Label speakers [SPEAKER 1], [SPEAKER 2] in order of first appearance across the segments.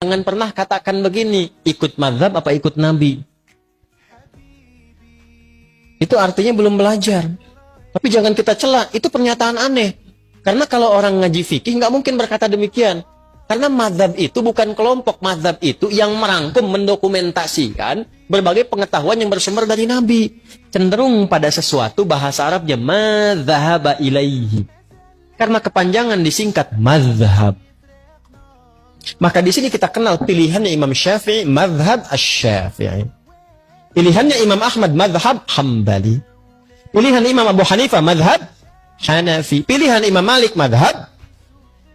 [SPEAKER 1] Jangan pernah katakan begini, ikut mazhab apa ikut Nabi. Itu artinya belum belajar. Tapi jangan kita cela, itu pernyataan aneh. Karena kalau orang ngaji fikih nggak mungkin berkata demikian. Karena mazhab itu bukan kelompok, mazhab itu yang merangkum, mendokumentasikan berbagai pengetahuan yang bersumber dari Nabi. Cenderung pada sesuatu bahasa Arabnya madzhaba ilaihi. Karena kepanjangan disingkat mazhab. Maka di sini kita kenal pilihannya Imam Syafi'i, mazhab asy-Syafi'i. Pilihannya Imam Ahmad, mazhab Hambali. Pilihan Imam Abu Hanifah, mazhab Hanafi. Pilihan Imam Malik, mazhab.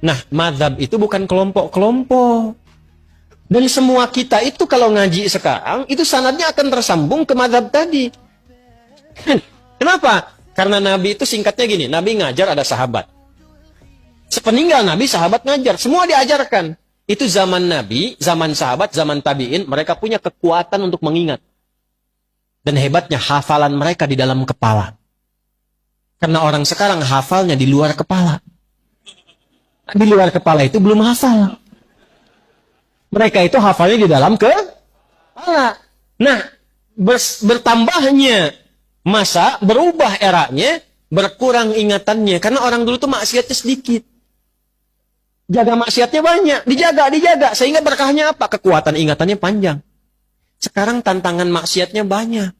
[SPEAKER 1] Nah, mazhab itu bukan kelompok-kelompok. Dan semua kita itu kalau ngaji sekarang, itu sanadnya akan tersambung ke mazhab tadi. Kenapa? Karena Nabi itu singkatnya gini, Nabi ngajar ada sahabat. Sepeninggal Nabi, sahabat ngajar. Semua diajarkan. Itu zaman Nabi, zaman sahabat, zaman tabi'in, mereka punya kekuatan untuk mengingat. Dan hebatnya hafalan mereka di dalam kepala. Karena orang sekarang hafalnya di luar kepala. Di luar kepala itu belum hafal. Mereka itu hafalnya di dalam kepala. Nah, bertambahnya masa, berubah eranya, berkurang ingatannya. Karena orang dulu tuh maksiatnya sedikit. Jaga maksiatnya banyak, dijaga. Sehingga berkahnya apa? Kekuatan ingatannya panjang. Sekarang tantangan maksiatnya banyak.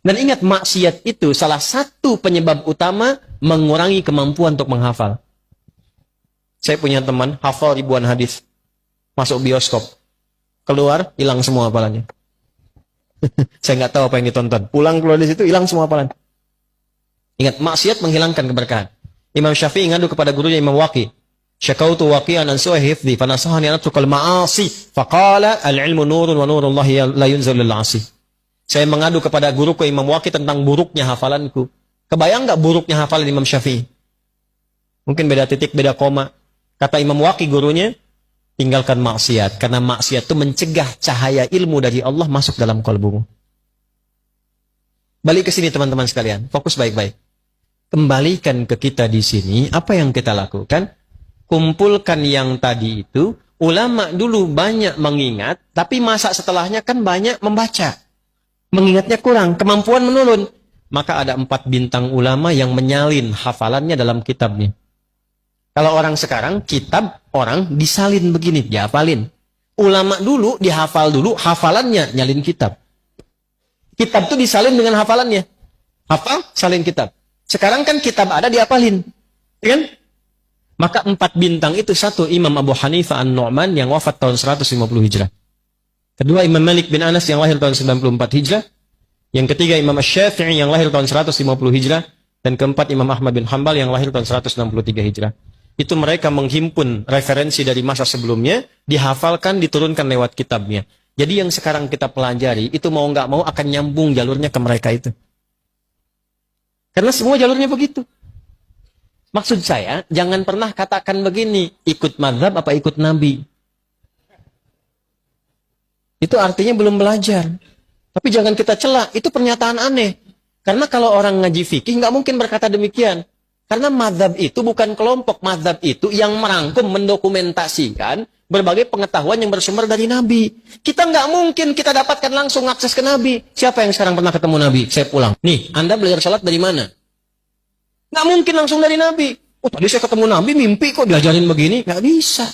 [SPEAKER 1] Dan ingat, maksiat itu salah satu penyebab utama mengurangi kemampuan untuk menghafal. Saya punya teman, hafal ribuan hadis. Masuk bioskop. Keluar, hilang semua hafalannya. Saya nggak tahu apa yang ditonton. Pulang keluar dari situ, hilang semua hafalan. Ingat, maksiat menghilangkan keberkahan. Imam Syafi'i ngadu kepada gurunya Imam Waqi. Syakautu waqi'an an su'i hifdzi fanasahani an atrukal ma'asi faqala al-ilmu nurun wa nurullahi la yunzalul 'asi. Saya mengadu kepada guruku Imam Waqi tentang buruknya hafalanku. Kebayang enggak buruknya hafalan Imam Syafi'i? Mungkin beda titik, beda koma. Kata Imam Waqi gurunya, tinggalkan maksiat karena maksiat itu mencegah cahaya ilmu dari Allah masuk dalam kalbumu. Balik ke sini teman-teman sekalian, fokus baik-baik. Kembalikan ke kita di sini, apa yang kita lakukan? Kumpulkan yang tadi itu, ulama dulu banyak mengingat, tapi masa setelahnya kan banyak membaca. Mengingatnya kurang, kemampuan menurun. Maka ada 4 bintang ulama yang menyalin hafalannya dalam kitabnya. Kalau orang sekarang, kitab orang disalin begini, dihafalin. Ulama dulu dihafal dulu, hafalannya nyalin kitab. Kitab itu disalin dengan hafalannya. Hafal, salin kitab. Sekarang kan kitab ada dihafalin. Kan? Maka 4 bintang itu, satu Imam Abu Hanifah An-Nu'man yang wafat tahun 150 Hijrah. Kedua Imam Malik bin Anas yang lahir tahun 94 Hijrah. Yang ketiga Imam Asy-Syafi'i yang lahir tahun 150 Hijrah. Dan keempat Imam Ahmad bin Hanbal yang lahir tahun 163 Hijrah. Itu mereka menghimpun referensi dari masa sebelumnya, dihafalkan, diturunkan lewat kitabnya. Jadi yang sekarang kita pelajari, itu mau nggak mau akan nyambung jalurnya ke mereka itu. Karena semua jalurnya begitu. Maksud saya, jangan pernah katakan begini, ikut mazhab apa ikut Nabi. Itu artinya belum belajar. Tapi jangan kita cela, itu pernyataan aneh. Karena kalau orang ngaji fikih, nggak mungkin berkata demikian. Karena mazhab itu bukan kelompok, mazhab itu yang merangkum, mendokumentasikan berbagai pengetahuan yang bersumber dari Nabi. Kita nggak mungkin kita dapatkan langsung akses ke Nabi. Siapa yang sekarang pernah ketemu Nabi? Saya pulang. Nih, Anda belajar salat dari mana? Nggak mungkin langsung dari Nabi. Oh, tadi saya ketemu Nabi, mimpi kok diajarin begini. Nggak bisa.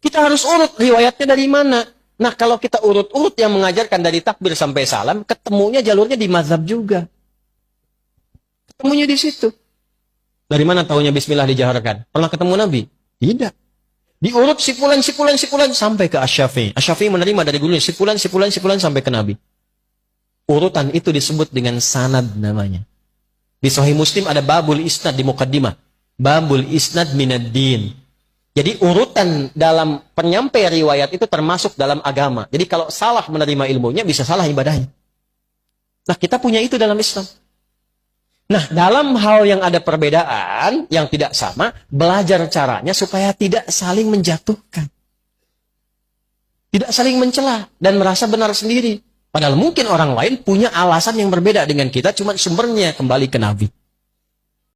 [SPEAKER 1] Kita harus urut riwayatnya dari mana. Nah, kalau kita urut-urut yang mengajarkan dari takbir sampai salam, ketemunya jalurnya di mazhab juga. Ketemunya di situ. Dari mana taunya bismillah dijaharkan? Pernah ketemu Nabi? Tidak. Diurut sipulan sampai ke Asy-Syafi'i. Asy-Syafi'i menerima dari gurunya sipulan sampai ke Nabi. Urutan itu disebut dengan sanad namanya. Di Sahih Muslim ada babul isnad di muqaddimah. Babul isnad minad din. Jadi urutan dalam penyampai riwayat itu termasuk dalam agama. Jadi kalau salah menerima ilmunya bisa salah ibadahnya. Nah, kita punya itu dalam Islam. Nah, dalam hal yang ada perbedaan, yang tidak sama, belajar caranya supaya tidak saling menjatuhkan. Tidak saling mencela dan merasa benar sendiri. Padahal mungkin orang lain punya alasan yang berbeda dengan kita, cuma sumbernya kembali ke Nabi.